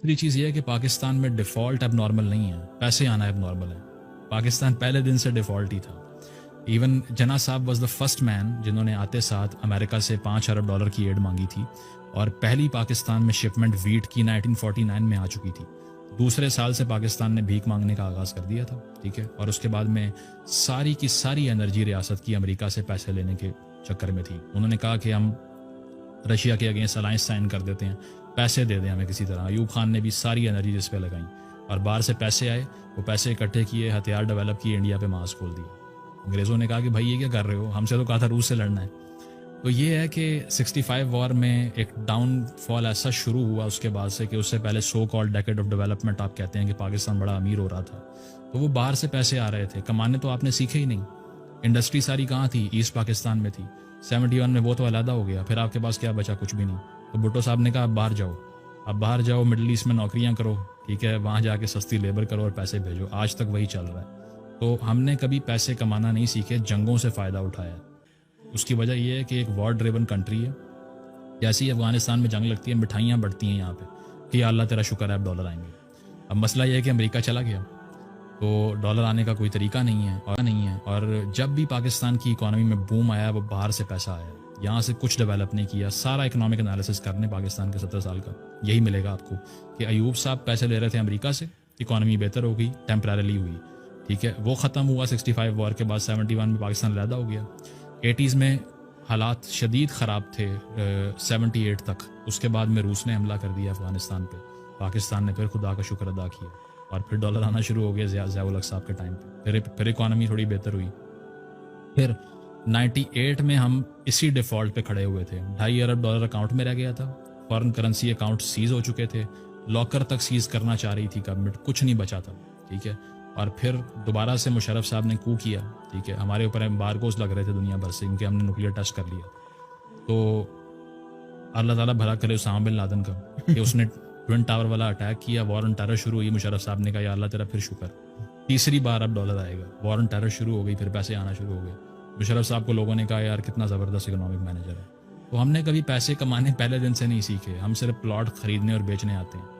دوسری چیز یہ ہے کہ پاکستان میں ڈیفالٹ اب نارمل نہیں ہے، پیسے آنا اب نارمل ہے. پاکستان پہلے دن سے ڈیفالٹ ہی تھا. ایون جناح صاحب واز دا فرسٹ مین جنہوں نے آتے ساتھ امریکہ سے $5 ارب کی ایڈ مانگی تھی، اور پہلی پاکستان میں شپمنٹ ویٹ کی 1949 میں آ چکی تھی. دوسرے سال سے پاکستان نے بھیک مانگنے کا آغاز کر دیا تھا، ٹھیک ہے، اور اس کے بعد میں ساری کی ساری انرجی ریاست کی امریکہ سے پیسے لینے کے چکر میں تھی. انہوں نے کہا کہ ہم رشیا کے اگینسٹ الائنس سائن کر دیتے ہیں، پیسے دے دیں ہمیں کسی طرح. ایوب خان نے بھی ساری انرجی جس پہ لگائیں، اور باہر سے پیسے آئے، وہ پیسے اکٹھے کیے، ہتھیار ڈیولپ کیے، انڈیا پہ ماسک کھول دیے. انگریزوں نے کہا کہ بھائی یہ کیا کر رہے ہو، ہم سے تو کہا تھا روس سے لڑنا ہے. تو یہ ہے کہ 65 وار میں ایک ڈاؤن فال ایسا شروع ہوا اس کے بعد سے کہ اس سے پہلے so called decade of development آپ کہتے ہیں کہ پاکستان بڑا امیر ہو رہا تھا، تو وہ باہر سے پیسے آ رہے تھے، کمانے تو آپ نے سیکھے ہی نہیں. انڈسٹری ساری کہاں تھی؟ ایسٹ پاکستان میں تھی. 71 میں وہ تو علیحدہ ہو گیا، پھر آپ کے پاس کیا بچا؟ کچھ بھی نہیں. تو بھٹو صاحب نے کہا اب باہر جاؤ، اب باہر جاؤ، مڈل ایسٹ میں نوکریاں کرو، ٹھیک ہے، وہاں جا کے سستی لیبر کرو اور پیسے بھیجو. آج تک وہی چل رہا ہے. تو ہم نے کبھی پیسے کمانا نہیں سیکھے، جنگوں سے فائدہ اٹھایا. اس کی وجہ یہ ہے کہ ایک وار ڈریون کنٹری ہے. جیسے ہی افغانستان میں جنگ لگتی ہے، مٹھائیاں بڑھتی ہیں یہاں پہ کہ یا اللہ تیرا شکر ہے اب ڈالر آئیں گے. اب مسئلہ یہ ہے کہ امریکہ چلا گیا تو ڈالر آنے کا کوئی طریقہ نہیں ہے. اور جب بھی پاکستان کی اکانومی میں بوم آیا وہ باہر سے پیسہ آیا، یہاں سے کچھ ڈیولپ نہیں کیا. سارا اکنامک انالیسس کرنے پاکستان کے 70 سال کا یہی ملے گا آپ کو کہ ایوب صاحب پیسے لے رہے تھے امریکہ سے، اکانومی بہتر ہو گئی، ٹیمپرریلی ہوئی، ٹھیک ہے، وہ ختم ہوا 65 وار کے بعد. 71 میں پاکستان علیحدہ ہو گیا. 80s میں حالات شدید خراب تھے 78 تک. اس کے بعد میں روس نے حملہ کر دیا افغانستان پہ. پاکستان نے پھر خدا کا شکر ادا کیا اور پھر ڈالر آنا شروع ہو گیا ضیاء الحق صاحب کے ٹائم پہ. پھر اکانومی تھوڑی بہتر ہوئی. پھر 98 میں ہم اسی ڈیفالٹ پہ کھڑے ہوئے تھے. $2.5 ارب اکاؤنٹ میں رہ گیا تھا. فارن کرنسی اکاؤنٹ سیز ہو چکے تھے. لاکر تک سیز کرنا چاہ رہی تھی گورنمنٹ، کچھ نہیں بچا تھا، ٹھیک ہے. اور پھر دوبارہ سے مشرف صاحب نے کو کیا، ٹھیک ہے. ہمارے اوپر ایمبارگوز لگ رہے تھے دنیا بھر سے کیونکہ ہم نے نیوکلیئر ٹیسٹ کر لیا. تو اللہ تعالیٰ بھلا کرے اسامہ بن لادن کا کہ اس نے ٹوئن ٹاور والا اٹیک کیا، وار آن ٹیرر شروع ہوئی. مشرف صاحب نے کہا یا اللہ تیرا پھر شکر، تیسری بار اب ڈالر آئے گا. وار آن ٹیرر شروع ہو گئی، پھر پیسے آنا شروع ہو گئے. مشرف صاحب کو لوگوں نے کہا یار کتنا زبردست اکنامک مینیجر ہے. تو ہم نے کبھی پیسے کمانے پہلے دن سے نہیں سیکھے، ہم صرف پلاٹ خریدنے اور بیچنے آتے ہیں.